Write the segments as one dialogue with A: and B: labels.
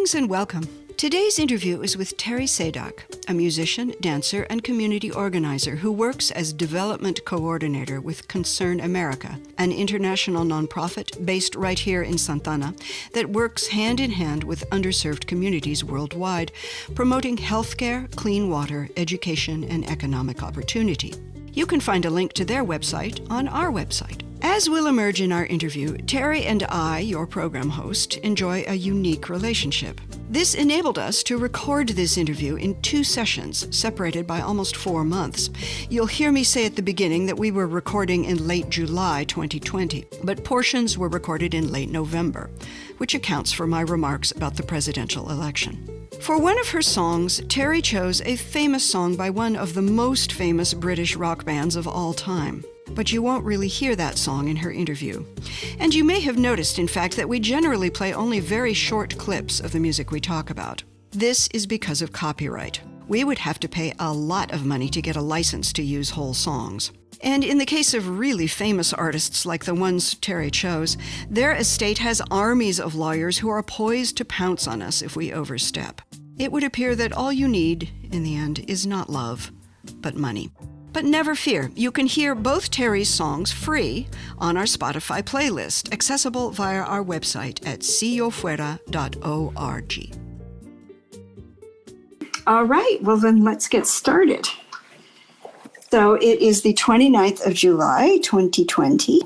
A: Greetings and welcome. Today's interview is with Teri Saydak, a musician, dancer, and community organizer who works as development coordinator with Concern America, an international nonprofit based right here in Santana that works hand in hand with underserved communities worldwide, promoting healthcare, clean water, education, and economic opportunity. You can find a link to their website on our website. As will emerge in our interview, Teri and I, your program host, enjoy a unique relationship. This enabled us to record this interview in 2 sessions, separated by almost 4 months. You'll hear me say at the beginning that we were recording in late July 2020, but portions were recorded in late November, which accounts for my remarks about the presidential election. For one of her songs, Teri chose a famous song by one of the most famous British rock bands of all time. But you won't really hear that song in her interview. And you may have noticed, in fact, that we generally play only very short clips of the music we talk about. This is because of copyright. We would have to pay a lot of money to get a license to use whole songs. And in the case of really famous artists like the ones Teri chose, their estate has armies of lawyers who are poised to pounce on us if we overstep. It would appear that all you need, in the end, is not love, but money. But never fear, you can hear both Teri's songs free on our Spotify playlist, accessible via our website at siofuera.org.
B: All right, well then let's get started. So it is the 29th of July, 2020,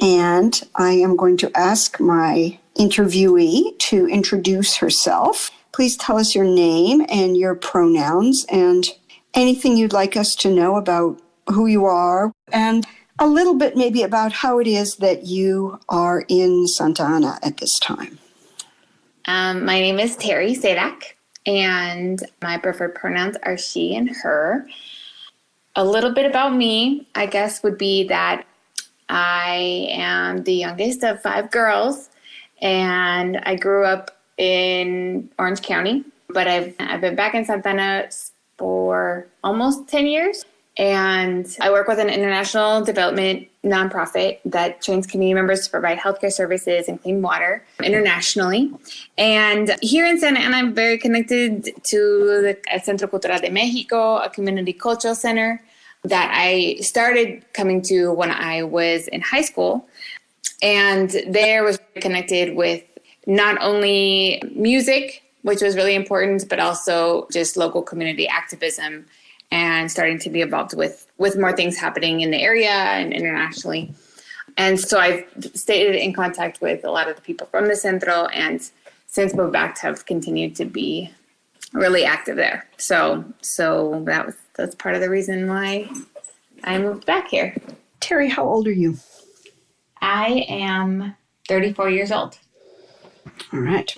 B: and I am going to ask my interviewee to introduce herself. Please tell us your name and your pronouns and anything you'd like us to know about who you are, and a little bit maybe about how it is that you are in Santa Ana at this time.
C: My name is Teri Saydak, and my preferred pronouns are she and her. A little bit about me, I guess, would be that I am the youngest of 5 girls, and I grew up in Orange County, but I've been back in Santa Ana for almost 10 years. And I work with an international development nonprofit that trains community members to provide healthcare services and clean water internationally. And here in Santa Ana, I'm very connected to the Centro Cultural de Mexico, a community cultural center that I started coming to when I was in high school. And there was connected with not only music, which was really important, but also just local community activism and starting to be involved with more things happening in the area and internationally. And so I've stayed in contact with a lot of the people from the Centro, and since moved back have continued to be really active there. So that's part of the reason why I moved back here.
B: Teri, how old are you?
C: I am 34 years old.
B: All right.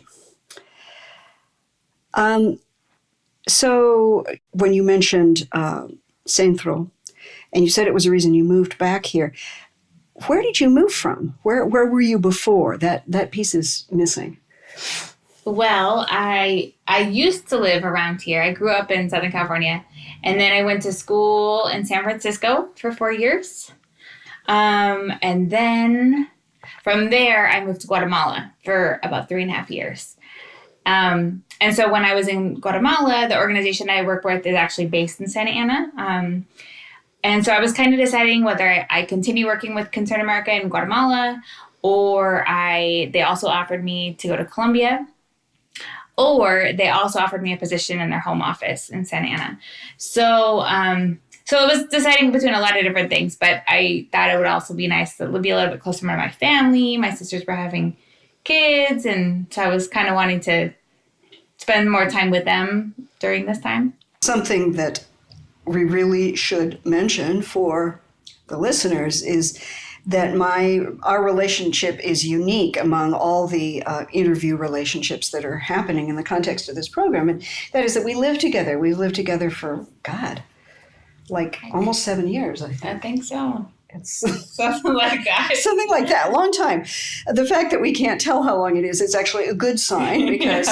B: So when you mentioned Centro, and you said it was a reason you moved back here, where did you move from? Where were you before? That piece is missing.
C: Well, I used to live around here. I grew up in Southern California, and then I went to school in San Francisco for 4 years. And then from there, I moved to Guatemala for about 3.5 years. And so when I was in Guatemala, the organization I work with is actually based in Santa Ana. And so I was kind of deciding whether I continue working with Concern America in Guatemala, or they also offered me to go to Colombia, or they also offered me a position in their home office in Santa Ana. So it was deciding between a lot of different things, but I thought it would also be nice to be a little bit closer to my family. My sisters were having kids, and so I was kind of wanting to spend more time with them during this time.
B: Something that we really should mention for the listeners is that our relationship is unique among all the interview relationships that are happening in the context of this program. And that is that we live together. We've lived together for, almost 7 years, I think.
C: I think so.
B: It's
C: something like that.
B: Something like that, a long time. The fact that we can't tell how long it is actually a good sign because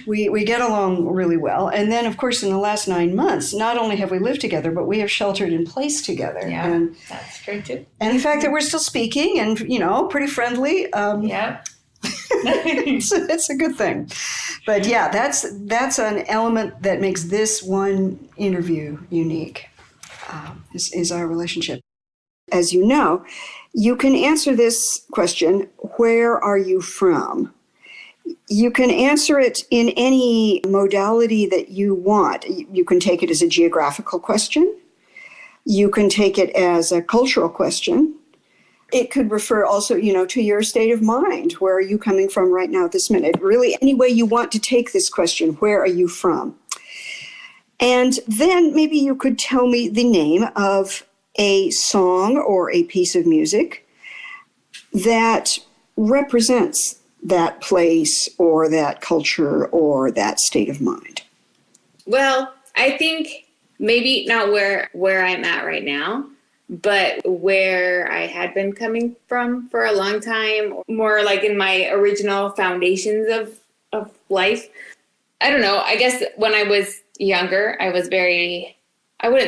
B: we get along really well. And then, of course, in the last 9 months, not only have we lived together, but we have sheltered in place together.
C: Yeah, and that's true too.
B: And the fact that we're still speaking and, pretty friendly.
C: Yeah.
A: It's a good thing. But yeah, that's an element that makes this one interview unique, is our relationship. As you know, you can answer this question, where are you from? You can answer it in any modality that you want. You can take it as a geographical question. You can take it as a cultural question. It could refer also, to your state of mind. Where are you coming from right now at this minute? Really, any way you want to take this question, where are you from? And then maybe you could tell me the name of a song or a piece of music that represents that place or that culture or that state of mind.
C: Well, I think maybe not where I'm at right now, but where I had been coming from for a long time, more like in my original foundations of life. I don't know. I guess when I was younger, I wouldn't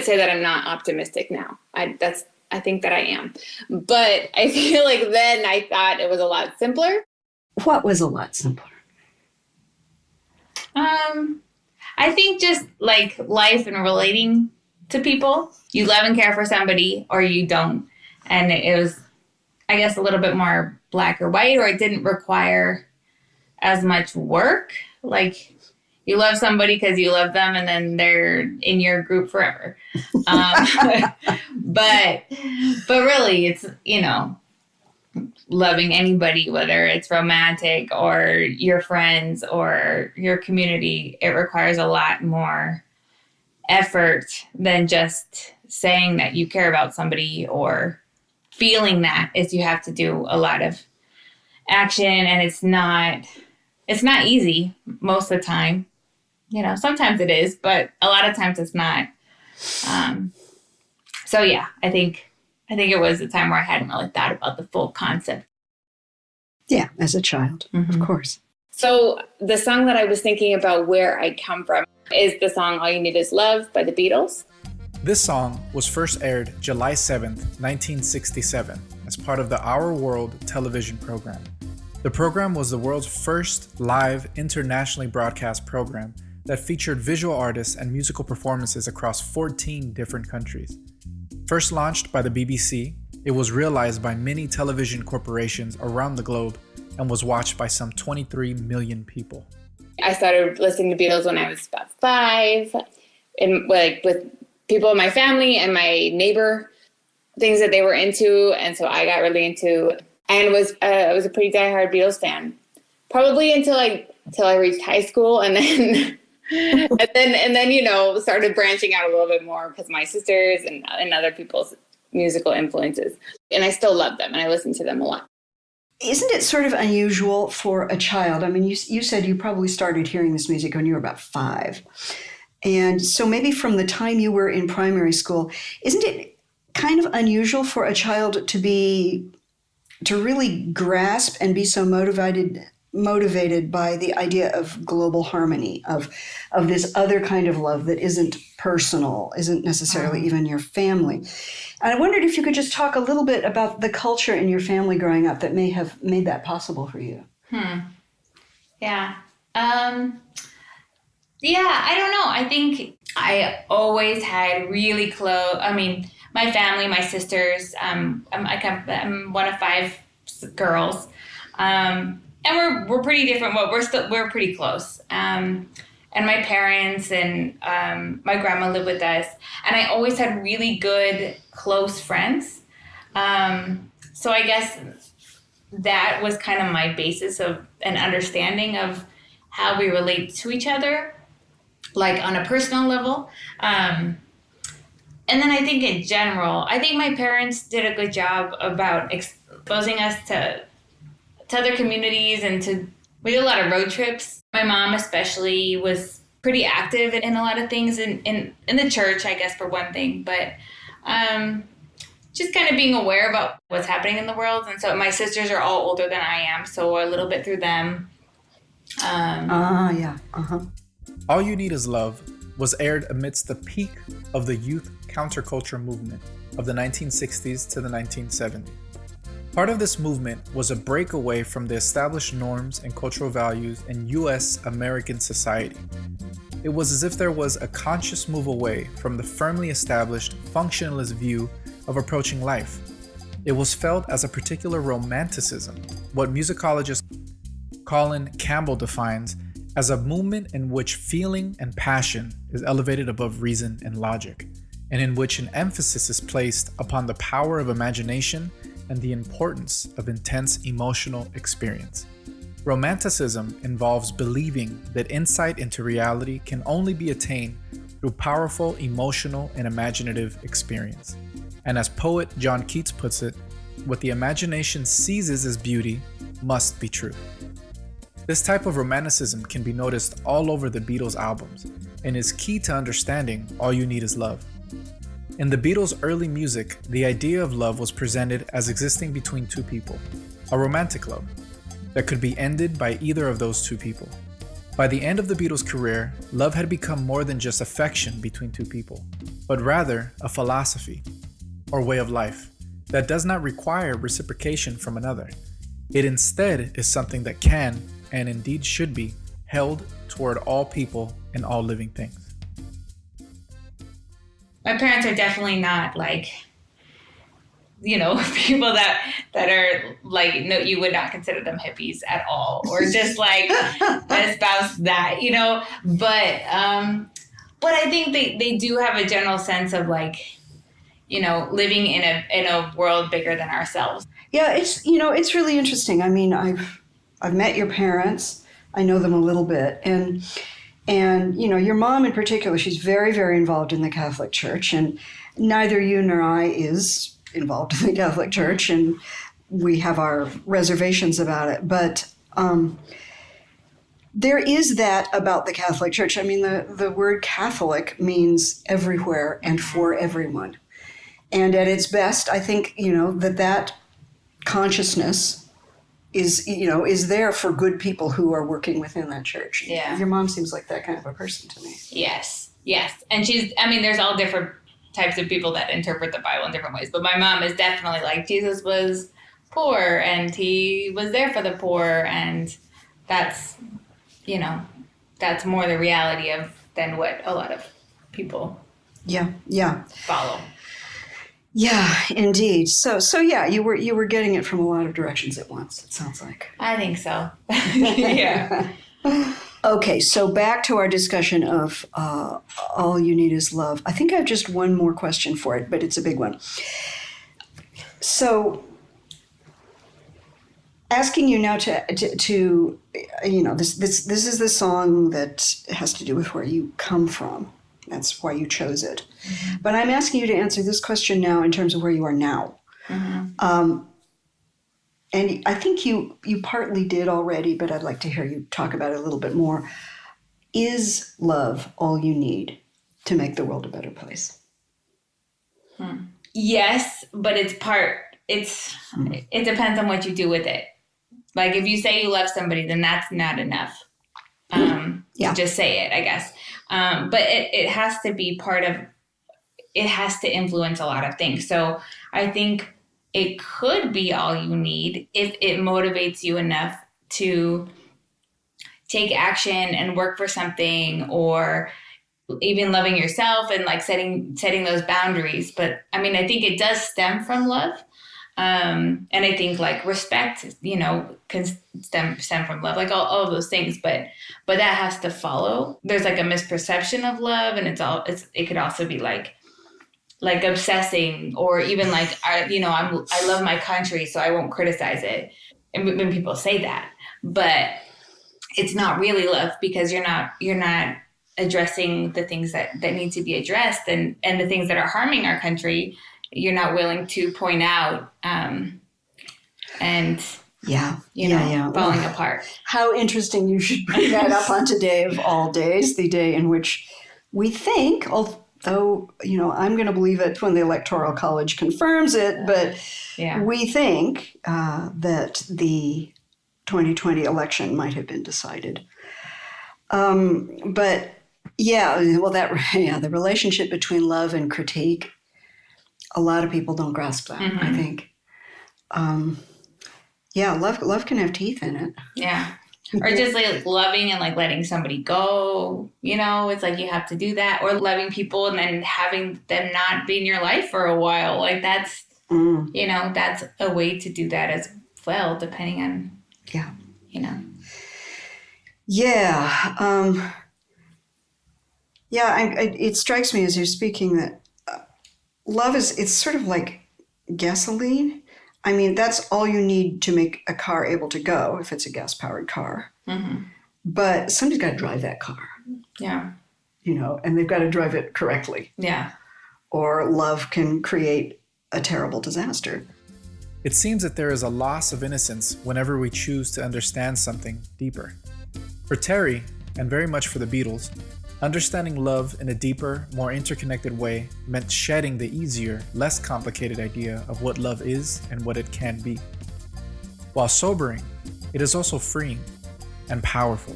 C: say that I'm not optimistic now. I think that I am. But I feel like then I thought it was a lot simpler.
A: What was a lot simpler?
C: I think just like life and relating to people. You love and care for somebody or you don't. And it was, I guess, a little bit more black or white, or it didn't require as much work. Like you love somebody because you love them and then they're in your group forever. But really it's, loving anybody, whether it's romantic or your friends or your community, it requires a lot more effort than just saying that you care about somebody or feeling that. Is you have to do a lot of action, and it's not easy most of the time. Sometimes it is, but a lot of times it's not. So yeah, I think it was a time where I hadn't really thought about the full concept.
A: Yeah, as a child, of course.
C: So the song that I was thinking about where I come from is the song All You Need Is Love by the Beatles.
D: This song was first aired July 7th, 1967, as part of the Our World television program. The program was the world's first live, internationally broadcast program that featured visual artists and musical performances across 14 different countries. First launched by the BBC, it was realized by many television corporations around the globe and was watched by some 23 million people.
C: I started listening to Beatles when I was about 5, and with people in my family and my neighbor, things that they were into, and so I got really into, and I was a pretty diehard Beatles fan, probably until I reached high school, and then and then started branching out a little bit more because my sisters and other people's musical influences, and I still love them and I listen to them a lot.
A: Isn't it sort of unusual for a child? I mean, you said you probably started hearing this music when you were about 5. And so maybe from the time you were in primary school, isn't it kind of unusual for a child to really grasp and be so motivated by the idea of global harmony, of this other kind of love that isn't personal, isn't necessarily even your family? And I wondered if you could just talk a little bit about the culture in your family growing up that may have made that possible for you.
C: Yeah. I don't know. I think I always had really close, my family, my sisters, I'm one of 5 girls. And we're pretty different, but we're pretty close. And my parents and my grandma lived with us, and I always had really good, close friends. So I guess that was kind of my basis of an understanding of how we relate to each other, like on a personal level. And then I think in general, I think my parents did a good job about exposing us to other communities, and we did a lot of road trips. My mom especially was pretty active in a lot of things in the church, I guess, for one thing, but just kind of being aware about what's happening in the world. And so my sisters are all older than I am, so a little bit through them.
D: All You Need Is Love was aired amidst the peak of the youth counterculture movement of the 1960s to the 1970s. Part of this movement was a breakaway from the established norms and cultural values in U.S. American society. It was as if there was a conscious move away from the firmly established functionalist view of approaching life. It was felt as a particular romanticism, what musicologist Colin Campbell defines as a movement in which feeling and passion is elevated above reason and logic, and in which an emphasis is placed upon the power of imagination and the importance of intense emotional experience. Romanticism involves believing that insight into reality can only be attained through powerful emotional and imaginative experience. And as poet John Keats puts it, what the imagination seizes as beauty must be true. This type of romanticism can be noticed all over the Beatles' albums and is key to understanding All You Need Is Love. In the Beatles' early music, the idea of love was presented as existing between two people, a romantic love that could be ended by either of those two people. By the end of the Beatles' career, love had become more than just affection between two people, but rather a philosophy or way of life that does not require reciprocation from another. It instead is something that can, and indeed should be, held toward all people and all living things.
C: My parents are definitely not like, people that are like, no, you would not consider them hippies at all, or just like espouse that, but I think they do have a general sense of like, living in a world bigger than ourselves.
B: Yeah, it's really interesting. I mean, I've met your parents. I know them a little bit, and your mom in particular, she's very, very involved in the Catholic Church, and neither you nor I is involved in the Catholic Church, and we have our reservations about it. But there is that about the Catholic Church. I mean, the word Catholic means everywhere and for everyone. And at its best, I think, that consciousness is there for good people who are working within that church.
C: Yeah.
B: Your mom seems like that kind of a person to me.
C: Yes. And there's all different types of people that interpret the Bible in different ways. But my mom is definitely like, Jesus was poor and he was there for the poor. And that's more the reality than what a lot of people follow.
B: Yeah, indeed. So yeah, you were getting it from a lot of directions at once, it sounds like.
C: I think so. Yeah.
B: Okay, so back to our discussion of All You Need Is Love. I think I have just one more question for it, but it's a big one. So asking you now to this is the song that has to do with where you come from. That's why you chose it. Mm-hmm. But I'm asking you to answer this question now in terms of where you are now. Mm-hmm. And I think you partly did already, but I'd like to hear you talk about it a little bit more. Is love all you need to make the world a better place?
C: Yes, but it depends on what you do with it. Like if you say you love somebody, then that's not enough. To just say it, I guess. But it has to be it has to influence a lot of things. So I think it could be all you need if it motivates you enough to take action and work for something, or even loving yourself and like setting those boundaries. But I mean, I think it does stem from love. And I think like respect, can stem from love, like all of those things, but that has to follow. There's like a misperception of love, and it could also be like obsessing, or even like, I love my country, so I won't criticize it. And when people say that, but it's not really love, because you're not addressing the things that need to be addressed, and the things that are harming our country, you're not willing to point out, and falling apart.
B: How interesting you should bring that up on today of all days, the day in which we think, although, I'm going to believe it when the Electoral College confirms it, but we think that the 2020 election might have been decided. The relationship between love and critique, a lot of people don't grasp that, I think. Yeah, love can have teeth in it.
C: Yeah. Or just like loving and like letting somebody go, it's like you have to do that. Or loving people and then having them not be in your life for a while. Like that's, that's a way to do that as well, depending on,
B: Yeah.
C: Yeah.
B: It strikes me as you're speaking that love it's sort of like gasoline. I mean, that's all you need to make a car able to go if it's a gas-powered car.
C: Mm-hmm.
B: But somebody's got to drive that car.
C: Yeah.
B: And they've got to drive it correctly.
C: Yeah.
B: Or love can create a terrible disaster.
D: It seems that there is a loss of innocence whenever we choose to understand something deeper. For Teri, and very much for the Beatles, understanding love in a deeper, more interconnected way meant shedding the easier, less complicated idea of what love is and what it can be. While sobering, it is also freeing and powerful.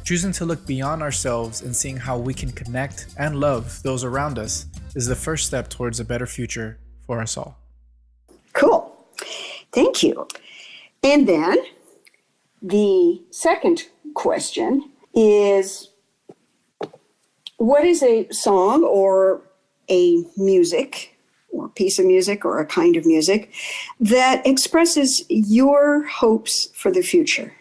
D: Choosing to look beyond ourselves and seeing how we can connect and love those around us is the first step towards a better future for us all.
B: Cool. Thank you. And then the second question is, what is a song or a music or piece of music or a kind of music that expresses your hopes for the future?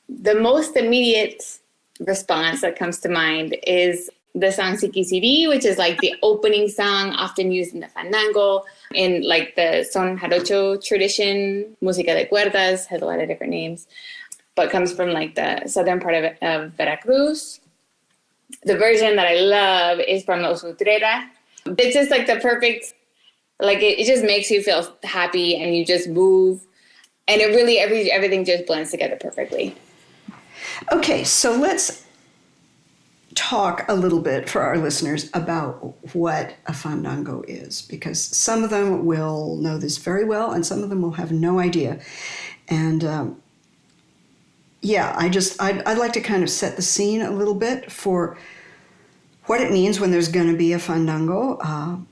C: The most immediate response that comes to mind is the song Sikisiri, which is like the opening song often used in the fandango, in like the son jarocho tradition. Música de cuerdas has a lot of different names, but comes from like the southern part of Veracruz. The version that I love is from Los Utrera. It's just like the perfect, like it just makes you feel happy and you just move. And it really, everything just blends together perfectly.
B: Okay, so let's talk a little bit for our listeners about what a fandango is, because some of them will know this very well and some of them will have no idea. And I'd like to kind of set the scene a little bit for what it means when there's going to be a fandango,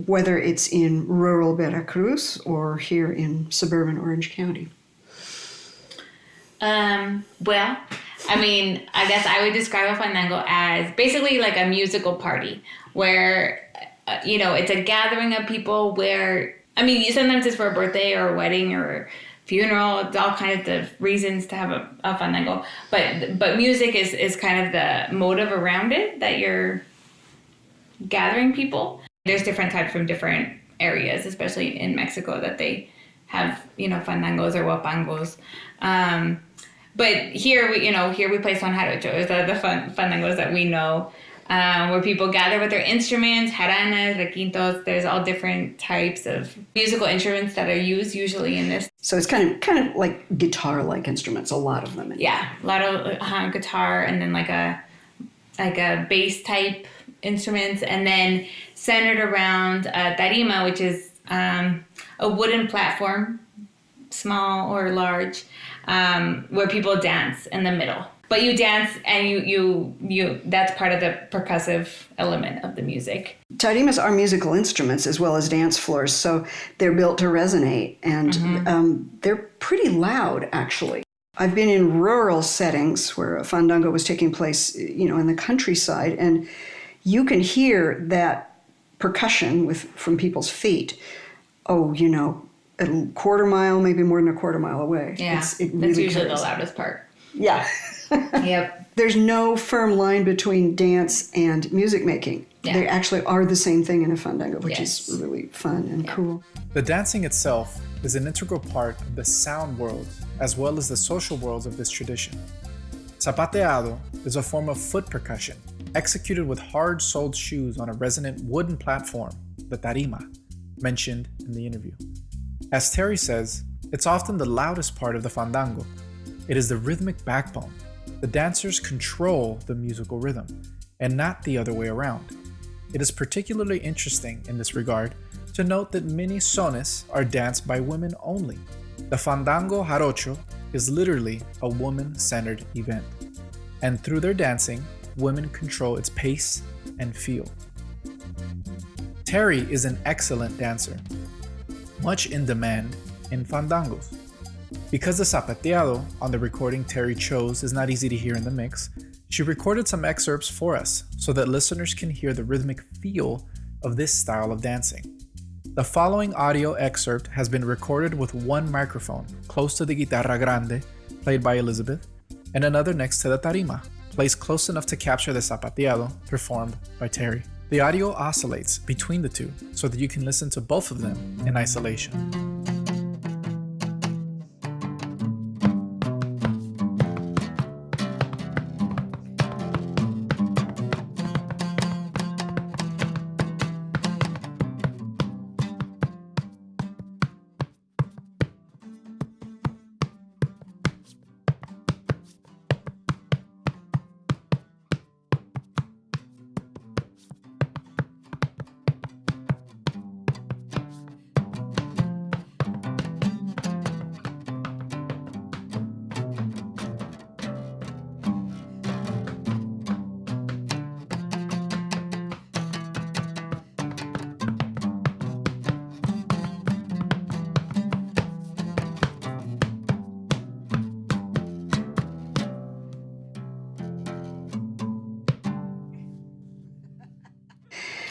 B: whether it's in rural Veracruz or here in suburban Orange County.
C: Well, I mean, I guess I would describe a fandango as basically like a musical party where, it's a gathering of people where, I mean, sometimes it's for a birthday or a wedding or funeral. It's all kinds of reasons to have a fandango. But music is kind of the motive around it, that you're gathering people. There's different types from different areas, especially in Mexico, that they have, fandangos or huapangos. But here we play son jarocho. The fandangos that we know, where people gather with their instruments, jaranas, requintos. There's all different types of musical instruments that are used usually in this.
B: So it's kind of like guitar-like instruments, a lot of them.
C: Yeah, a lot of guitar, and then like a bass type instruments, and then centered around tarima, which is a wooden platform, small or large, where people dance in the middle. But you dance and you that's part of the percussive element of the music.
B: Tarimas are musical instruments as well as dance floors, so they're built to resonate, and they're pretty loud, actually. I've been in rural settings where a fandango was taking place, in the countryside, and you can hear that percussion from people's feet. A quarter mile, maybe more than a quarter mile away.
C: Yeah,
B: that's
C: usually the loudest part.
B: Yeah.
C: Yep.
B: There's no firm line between dance and music making.
C: Yeah.
B: They actually are the same thing in a fandango, which is really fun and cool.
D: The dancing itself is an integral part of the sound world as well as the social worlds of this tradition. Zapateado is a form of foot percussion executed with hard-soled shoes on a resonant wooden platform, the tarima, mentioned in the interview. As Teri says, it's often the loudest part of the fandango. It is the rhythmic backbone. The dancers control the musical rhythm, and not the other way around. It is particularly interesting in this regard to note that many sones are danced by women only. The fandango jarocho is literally a woman-centered event, and through their dancing, women control its pace and feel. Teri is an excellent dancer, much in demand in fandangos. Because the zapateado on the recording Teri chose is not easy to hear in the mix, she recorded some excerpts for us so that listeners can hear the rhythmic feel of this style of dancing. The following audio excerpt has been recorded with one microphone close to the guitarra grande, played by Elizabeth, and another next to the tarima, placed close enough to capture the zapateado, performed by Teri. The audio oscillates between the two so that you can listen to both of them in isolation.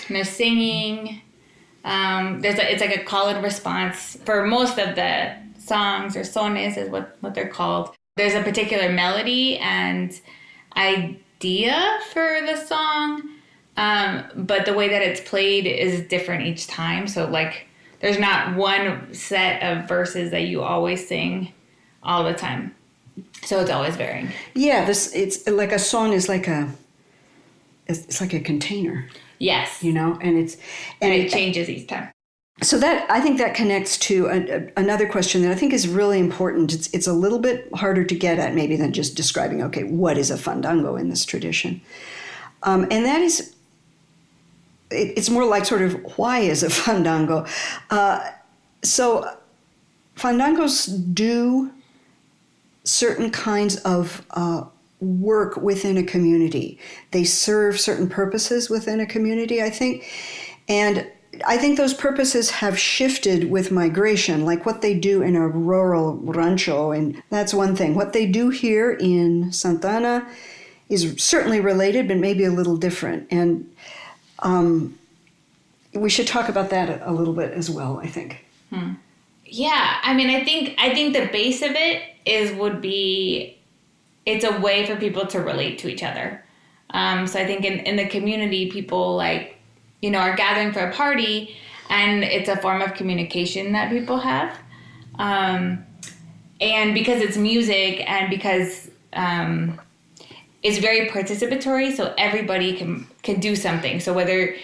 C: And they're singing. It's like a call and response for most of the songs, or sones is what they're called. There's a particular melody and idea for the song, but the way that it's played is different each time. So like there's not one set of verses that you always sing all the time. So it's always varying.
B: Yeah, it's like a song is like it's like a container.
C: Yes.
B: You know, and
C: it changes each time.
B: So that, I think that connects to another question that I think is really important. It's a little bit harder to get at maybe than just describing, okay, what is a fandango in this tradition? And that is, it's more like sort of, why is a fandango? So fandangos do certain kinds of work within a community. They serve certain purposes within a community, I think. And I think those purposes have shifted with migration, like what they do in a rural rancho, and that's one thing. What they do here in Santa Ana is certainly related, but maybe a little different. And we should talk about that a little bit as well, I think.
C: Yeah, I mean, I think the base of it would be, it's a way for people to relate to each other. So I think in the community, people like, are gathering for a party, and it's a form of communication that people have. And because it's music, and because it's very participatory, so everybody can do something. So whether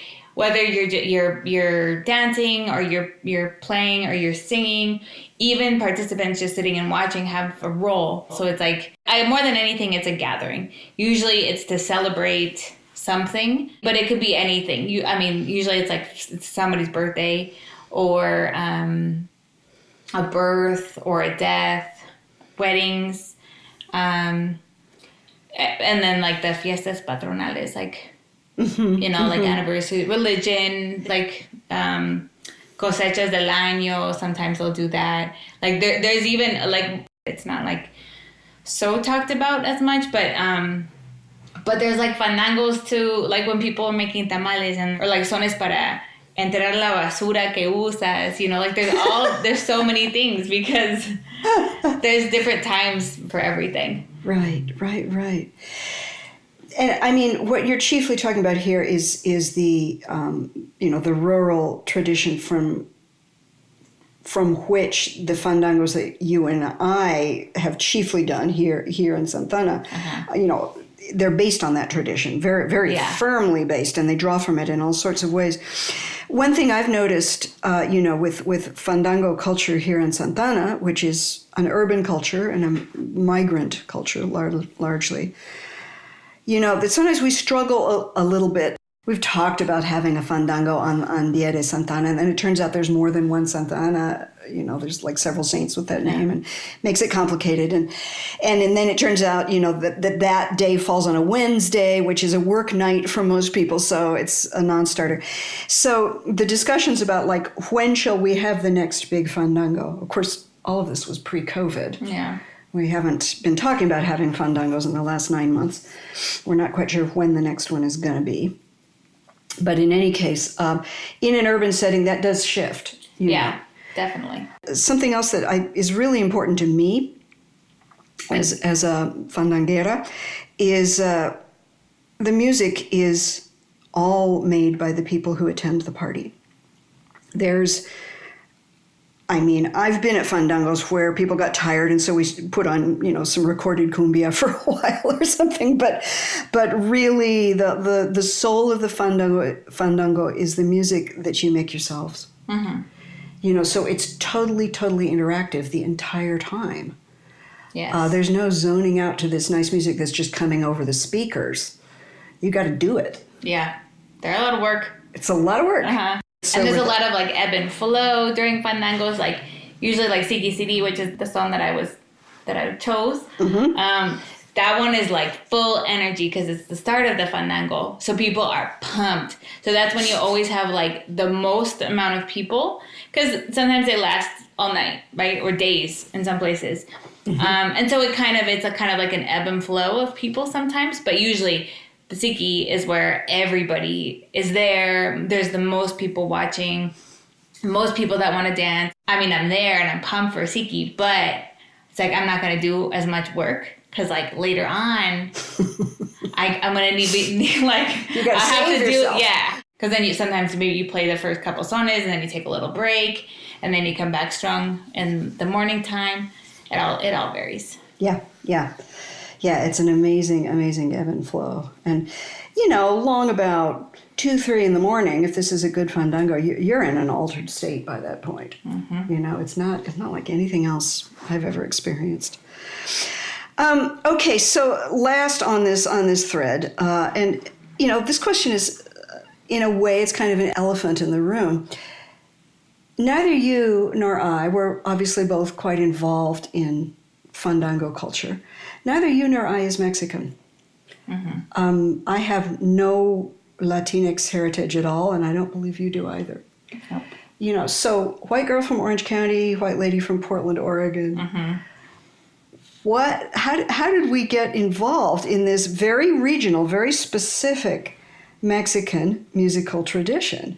C: you're dancing, or you're playing, or you're singing, even participants just sitting and watching have a role. So it's like, more than anything, it's a gathering. Usually it's to celebrate something, but it could be anything. Usually it's like it's somebody's birthday, or a birth, or a death, weddings, and then like the fiestas patronales, like like anniversary, religion, like cosechas del año. Sometimes they'll do that. Like there's even like, it's not like so talked about as much, but there's like fandangos too, like when people are making tamales, or like sones para enterrar la basura que usas, like there's so many things, because there's different times for everything.
B: Right. And I mean, what you're chiefly talking about here is the the rural tradition from which the fandangos that you and I have chiefly done here in Santa Ana, they're based on that tradition, very, very firmly based, and they draw from it in all sorts of ways. One thing I've noticed, with fandango culture here in Santa Ana, which is an urban culture and a migrant culture largely, that sometimes we struggle a little bit We've talked about having a fandango on Dia de Santa Ana, and then it turns out there's more than one Santa Ana. You know, there's like several saints with that name, and makes it complicated. And then it turns out, you know, that day falls on a Wednesday, which is a work night for most people, so it's a non-starter. So the discussions about like when shall we have the next big fandango? Of course, all of this was pre-COVID.
C: Yeah.
B: We haven't been talking about having fandangos in the last 9 months. We're not quite sure when the next one is going to be. But in any case, in an urban setting, that does shift.
C: Yeah, definitely.
B: Something else that is really important to me as a fandanguera is the music is all made by the people who attend the party. I've been at fandangos where people got tired, and so we put on, you know, some recorded cumbia for a while or something. But really, the soul of the fandango is the music that you make yourselves.
C: Mm-hmm.
B: You know, so it's totally interactive the entire time.
C: Yes.
B: There's no zoning out to this nice music that's just coming over the speakers. You got to do it.
C: Yeah, they're a lot of work.
B: It's a lot of work.
C: Uh-huh.
B: So
C: and there's a lot of like ebb and flow during fandangos, like usually like Siki City, which is the song that I chose.
B: Mm-hmm.
C: That one is like full energy because it's the start of the fandango, so people are pumped. So that's when you always have like the most amount of people, because sometimes they last all night, right, or days in some places. Mm-hmm. And so it's kind of like an ebb and flow of people sometimes, but usually the Siki is where everybody is there. There's the most people watching, most people that want to dance. I mean, I'm there and I'm pumped for Siki, but it's like I'm not going to do as much work because like later on, I'm going to need like,
B: you gotta
C: I have
B: save
C: to
B: yourself.
C: do, yeah. Because then sometimes maybe you play the first couple sonas and then you take a little break and then you come back strong in the morning time. It all varies.
B: Yeah. Yeah, it's an amazing ebb and flow. And, you know, long about 2, 3 in the morning, if this is a good fandango, you're in an altered state by that point. Mm-hmm. You know, it's not like anything else I've ever experienced. Okay, so last on this thread, and, you know, this question is, in a way, it's kind of an elephant in the room. Neither you nor I were obviously both quite involved in fandango culture. Neither you nor I is Mexican. Mm-hmm. I have no Latinx heritage at all, and I don't believe you do either.
C: Nope.
B: You know, so white girl from Orange County, white lady from Portland, Oregon. Mm-hmm. How did we get involved in this very regional, very specific Mexican musical tradition?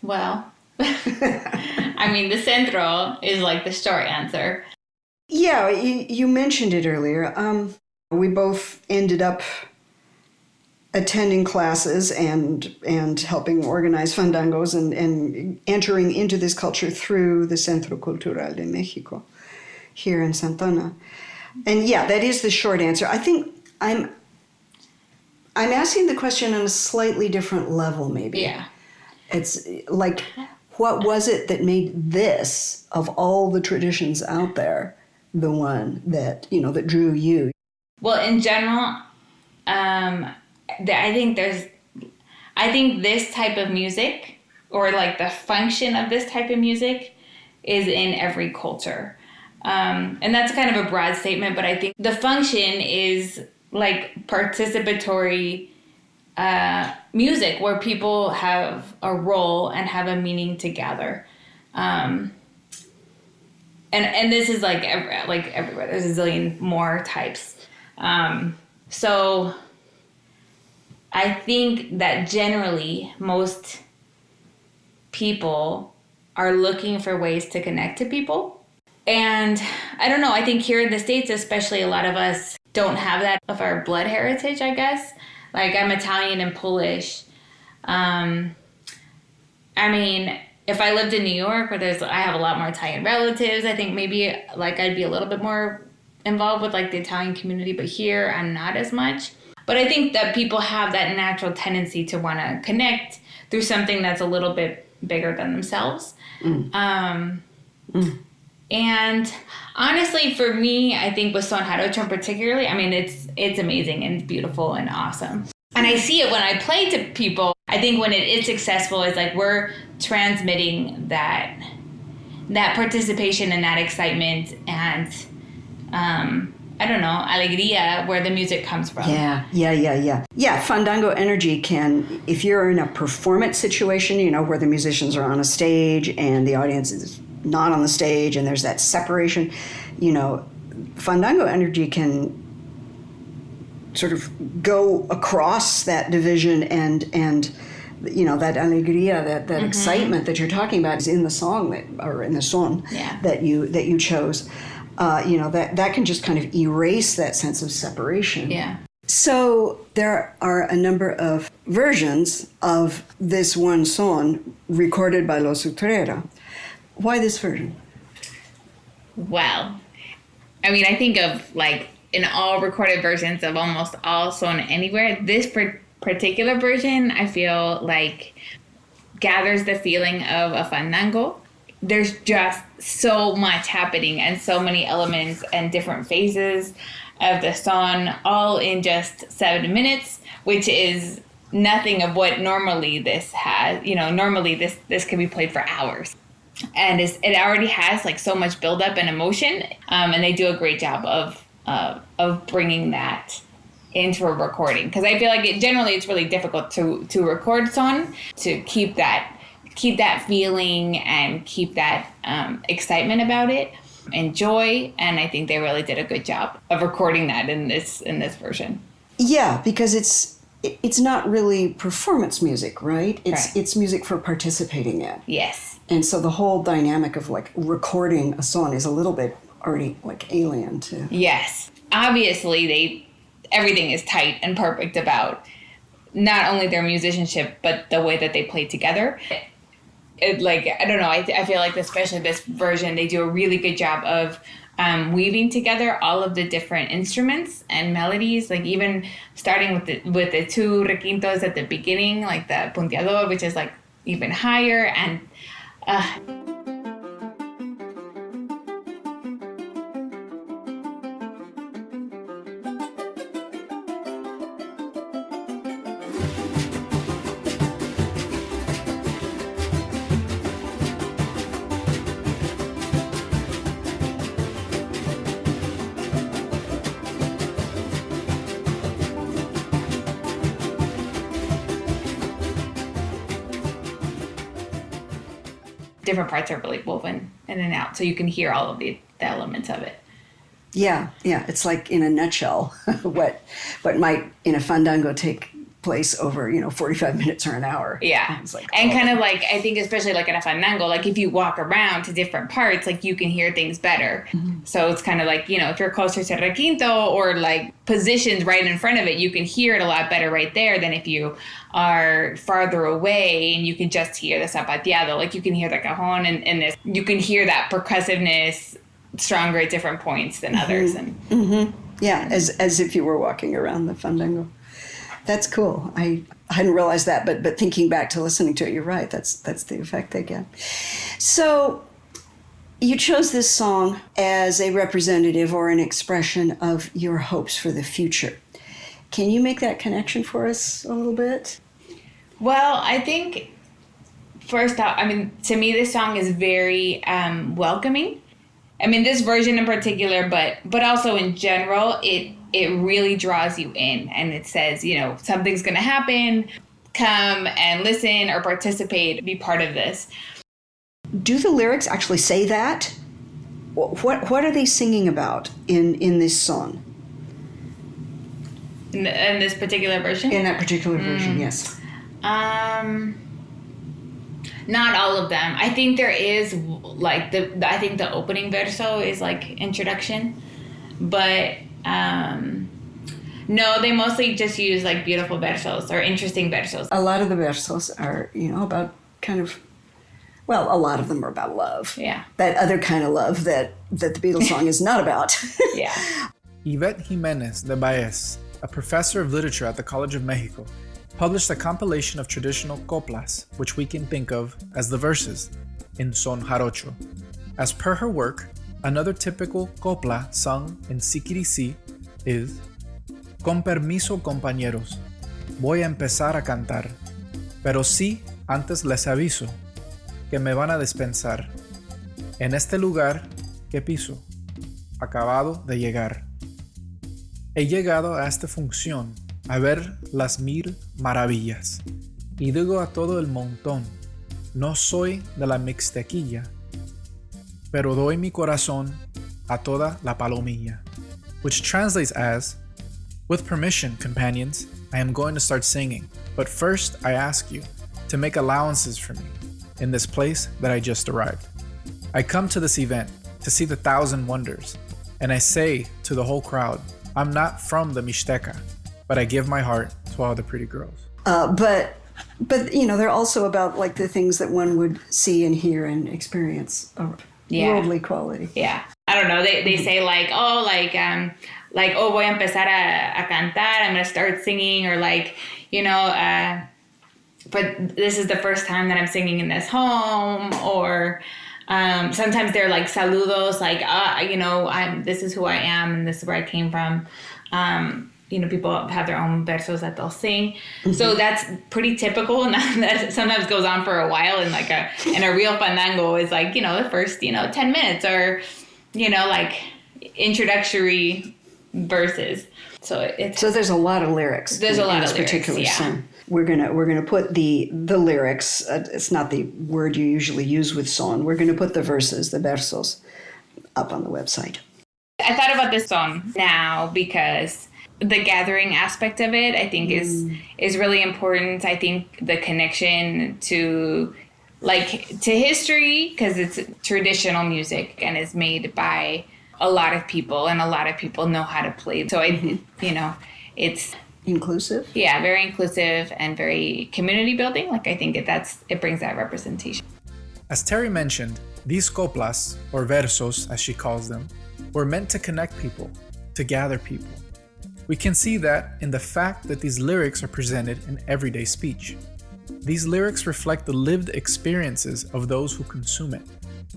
C: Well, I mean, the centro is like the short answer.
B: Yeah, you mentioned it earlier. We both ended up attending classes and helping organize fandangos and entering into this culture through the Centro Cultural de México here in Santa Ana. And yeah, that is the short answer. I think I'm asking the question on a slightly different level, maybe.
C: Yeah.
B: It's like, what was it that made this, of all the traditions out there, the one that, you know, that drew you?
C: Well, in general, I think this type of music, or like the function of this type of music, is in every culture. And that's kind of a broad statement, but I think the function is like participatory music where people have a role and have a meaning together. And this is like everywhere. There's a zillion more types. So I think that generally most people are looking for ways to connect to people. And I don't know, I think here in the States, especially, a lot of us don't have that of our blood heritage, I guess. Like, I'm Italian and Polish. I mean, if I lived in New York, where I have a lot more Italian relatives, I think maybe like I'd be a little bit more involved with like the Italian community, but here I'm not as much. But I think that people have that natural tendency to want to connect through something that's a little bit bigger than themselves. And honestly, for me, I think with Son Jarocho particularly, I mean, it's amazing and beautiful and awesome. And I see it when I play to people. I think when it is successful, it's like we're transmitting that participation and that excitement and I don't know, alegría, where the music comes from.
B: Yeah. Yeah, fandango energy can, if you're in a performance situation, you know, where the musicians are on a stage and the audience is not on the stage and there's that separation, you know, fandango energy can sort of go across that division and you know, that alegría, that excitement that you're talking about is in the song or in the son that you chose. You know, that can just kind of erase that sense of separation.
C: Yeah.
B: So there are a number of versions of this one song recorded by Los Utrera. Why this version?
C: Well, I mean, I think of like in all recorded versions of almost all Son Anywhere, this particular version, I feel like gathers the feeling of a fandango. There's just so much happening and so many elements and different phases of the song, all in just 7 minutes, which is nothing of what normally this has. You know, normally this can be played for hours. And it already has like so much buildup and emotion, and they do a great job of bringing that into a recording. Because I feel like generally it's really difficult to record song, to keep that feeling and keep that excitement about it and joy. And I think they really did a good job of recording that in this version.
B: Yeah, because it's not really performance music, right? It's music for participating in.
C: Yes.
B: And so the whole dynamic of like recording a song is a little bit already like alien to.
C: Yes. Obviously everything is tight and perfect about not only their musicianship, but the way that they play together. Like, I don't know, I feel like especially this version, they do a really good job of weaving together all of the different instruments and melodies, like even starting with the two requintos at the beginning, like the punteador, which is like even higher, and different parts are really woven in and out, so you can hear all of the elements of it.
B: Yeah. It's like in a nutshell, what might in a fandango take place over 45 minutes or an hour.
C: Yeah,
B: it's like,
C: and kind of like I think especially like in a fandango, like if you walk around to different parts, like you can hear things better. Mm-hmm. So it's kind of like if you're closer to requinto or like positioned right in front of it, you can hear it a lot better right there than if you are farther away and you can just hear the zapateado. Like you can hear the cajon and this, you can hear that percussiveness stronger at different points than others. And
B: yeah, as if you were walking around the fandango. That's cool. I hadn't realized that, but thinking back to listening to it, you're right. That's the effect they get. So you chose this song as a representative or an expression of your hopes for the future. Can you make that connection for us a little bit?
C: Well, I think first off, to me, this song is very welcoming. This version in particular, but also in general, it really draws you in, and it says, something's going to happen, come and listen or participate, be part of this.
B: Do the lyrics actually say that? What are they singing about in this song?
C: In this particular version?
B: In that particular version, yes.
C: Not all of them. I think there is like I think the opening verso is like introduction, but no, they mostly just use like beautiful versos or interesting versos.
B: A lot of the versos are, about kind of, well, a lot of them are about love.
C: Yeah.
B: That other kind of love that the Beatles song is not about.
C: Yeah.
D: Yvette Jimenez de Baez, a professor of literature at the College of Mexico, published a compilation of traditional coplas, which we can think of as the verses, in son jarocho. As per her work, another typical copla sung in Siquiricí is Con permiso compañeros, voy a empezar a cantar, pero sí, antes les aviso que me van a dispensar en este lugar que piso, acabado de llegar. He llegado a esta función a ver las 1000 maravillas y digo a todo el montón, no soy de la mixtequilla, pero doy mi corazón a toda la palomilla, which translates as, with permission, companions, I am going to start singing, but first I ask you to make allowances for me in this place that I just arrived. I come to this event to see the 1,000 wonders, and I say to the whole crowd, I'm not from the Mixteca, but I give my heart to all the pretty girls.
B: But they're also about like the things that one would see and hear and experience of worldly quality.
C: Yeah. I don't know. They say oh, voy a empezar a cantar. I'm going to start singing, or but this is the first time that I'm singing in this home, or sometimes they're like saludos, this is who I am and this is where I came from. People have their own versos that they'll sing. Mm-hmm. So that's pretty typical, and that sometimes goes on for a while. And a real fandango is the first 10 minutes, or introductory verses. So
B: there's a lot of lyrics.
C: There's a lot of
B: this particular
C: lyrics,
B: song. We're gonna put the lyrics. It's not the word you usually use with song. We're gonna put the verses, the versos, up on the website.
C: I thought about this song now because the gathering aspect of it, I think, is really important. I think the connection to history, because it's traditional music and is made by a lot of people, and a lot of people know how to play. So it's
B: inclusive.
C: Yeah, very inclusive and very community building. I think it brings that representation.
D: As Teri mentioned, these coplas, or versos as she calls them, were meant to connect people, to gather people. We can see that in the fact that these lyrics are presented in everyday speech. These lyrics reflect the lived experiences of those who consume it,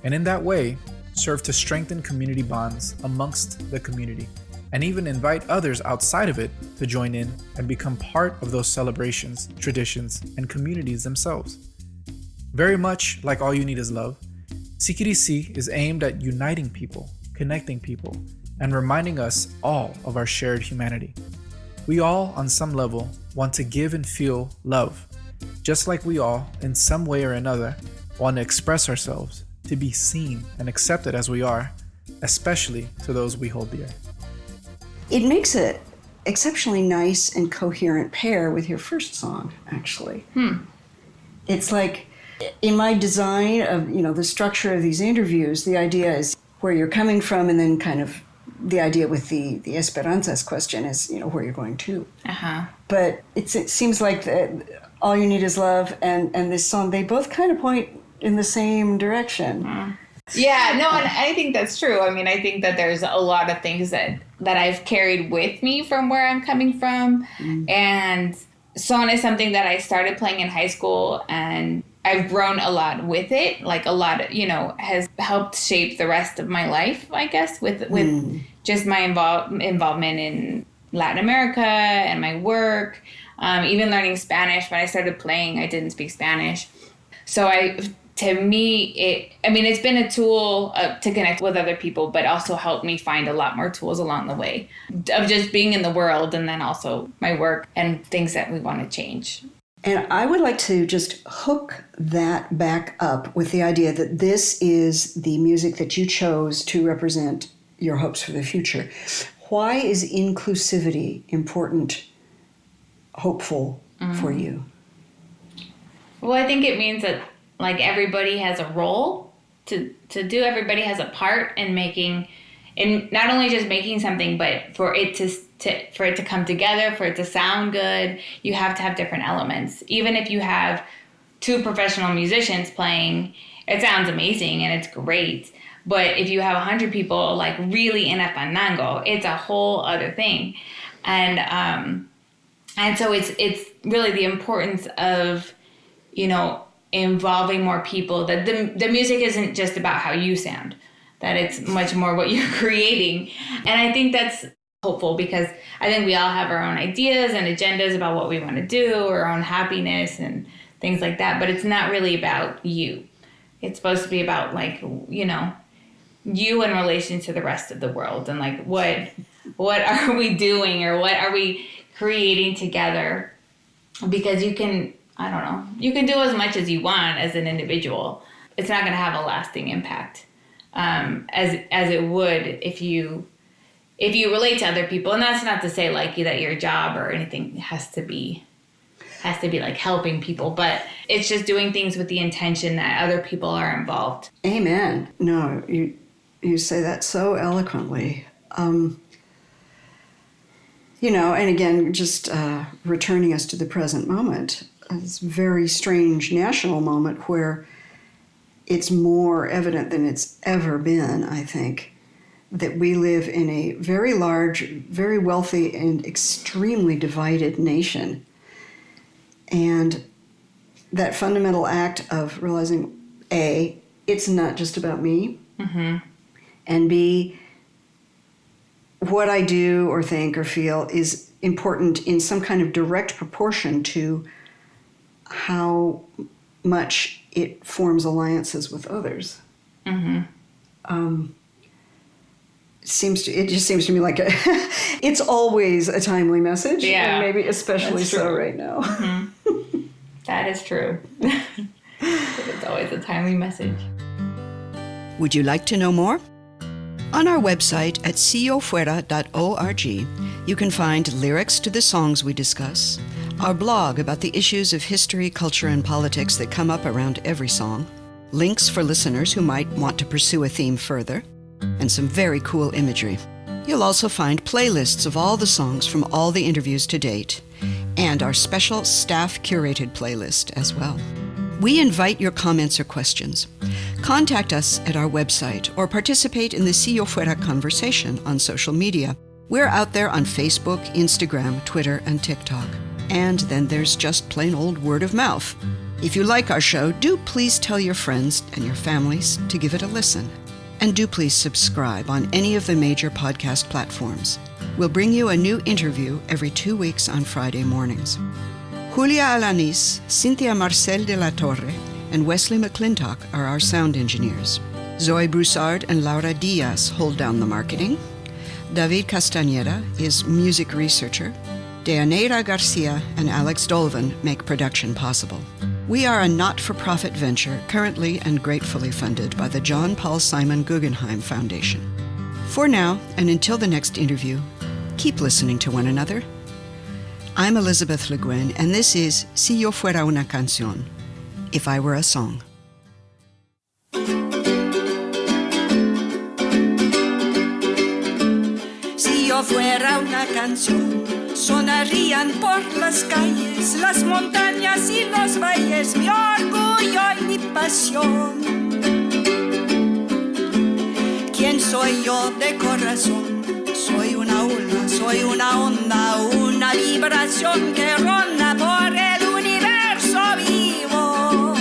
D: and in that way, serve to strengthen community bonds amongst the community, and even invite others outside of it to join in and become part of those celebrations, traditions, and communities themselves. Very much like All You Need Is Love, Sikirisi is aimed at uniting people, connecting people, and reminding us all of our shared humanity. We all, on some level, want to give and feel love, just like we all, in some way or another, want to express ourselves, to be seen and accepted as we are, especially to those we hold dear.
B: It makes an exceptionally nice and coherent pair with your first song, actually. It's like, in my design of, the structure of these interviews, the idea is where you're coming from, and then kind of the idea with the Esperanzas question is, where you're going to.
C: Uh-huh.
B: But it seems like All You Need Is Love and this song, they both kind of point in the same direction.
C: Mm. Yeah, no, and I think that's true. I mean, I think that there's a lot of things that I've carried with me from where I'm coming from. Mm. And son is something that I started playing in high school, and I've grown a lot with it. A lot, has helped shape the rest of my life, I guess, with just my involvement in Latin America and my work, even learning Spanish. When I started playing, I didn't speak Spanish. So to me, it's been a tool to connect with other people, but also helped me find a lot more tools along the way of just being in the world, and then also my work and things that we want to change.
B: And I would like to just hook that back up with the idea that this is the music that you chose to represent your hopes for the future. Why is inclusivity important, hopeful for you?
C: Well, I think it means that everybody has a role to do. Everybody has a part in making, in not only just making something, but for it to come together, for it to sound good, you have to have different elements. Even if you have two professional musicians playing, it sounds amazing and it's great. But if you have 100 people really in a fandango, it's a whole other thing. And so it's really the importance of, involving more people, that the music isn't just about how you sound, that it's much more what you're creating. And I think that's hopeful, because I think we all have our own ideas and agendas about what we want to do, our own happiness and things like that. But it's not really about you. It's supposed to be about, like, you know, you in relation to the rest of the world, and like what are we doing, or what are we creating together? Because you can, I don't know, you can do as much as you want as an individual. It's not going to have a lasting impact as it would if you relate to other people. And that's not to say like that your job or anything has to be like helping people, but it's just doing things with the intention that other people are involved.
B: Amen. No, you say that so eloquently. You know, and again, just returning us to the present moment, this very strange national moment where it's more evident than it's ever been, I think, that we live in a very large, very wealthy, and extremely divided nation. And that fundamental act of realizing, A, it's not just about me,
C: Mm-hmm.
B: and B, what I do or think or feel is important in some kind of direct proportion to how much it forms alliances with others.
C: Mm-hmm.
B: It just seems to me like it's always a timely message,
C: Yeah,
B: and maybe especially
C: that's
B: so
C: true.
B: right now.
C: Mm-hmm. That is true. It's always a timely message.
A: Would you like to know more? On our website at siofuera.org, you can find lyrics to the songs we discuss, our blog about the issues of history, culture, and politics that come up around every song, links for listeners who might want to pursue a theme further, and some very cool imagery. You'll also find playlists of all the songs from all the interviews to date, and our special staff-curated playlist as well. We invite your comments or questions. Contact us at our website or participate in the Si Yo Fuera conversation on social media. We're out there on Facebook, Instagram, Twitter, and TikTok. And then there's just plain old word of mouth. If you like our show, do please tell your friends and your families to give it a listen. And do please subscribe on any of the major podcast platforms. We'll bring you a new interview every 2 weeks on Friday mornings. Julia Alanis, Cynthia Marcel de la Torre, and Wesley McClintock are our sound engineers. Zoe Broussard and Laura Diaz hold down the marketing. David Castañeda is music researcher. Deaneira Garcia and Alex Dolvin make production possible. We are a not-for-profit venture currently and gratefully funded by the John Paul Simon Guggenheim Foundation. For now, and until the next interview, keep listening to one another. I'm Elizabeth Le Guin, and this is Si Yo Fuera una Canción, If I Were a Song.
E: Si yo fuera una canción, sonarían por las calles, las montañas y los valles, mi orgullo y mi pasión. ¿Quién soy yo de corazón? Soy una ola, soy una onda, una vibración que ronda por el universo vivo.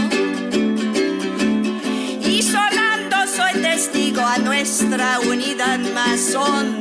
E: Y sonando soy testigo a nuestra unidad más honda.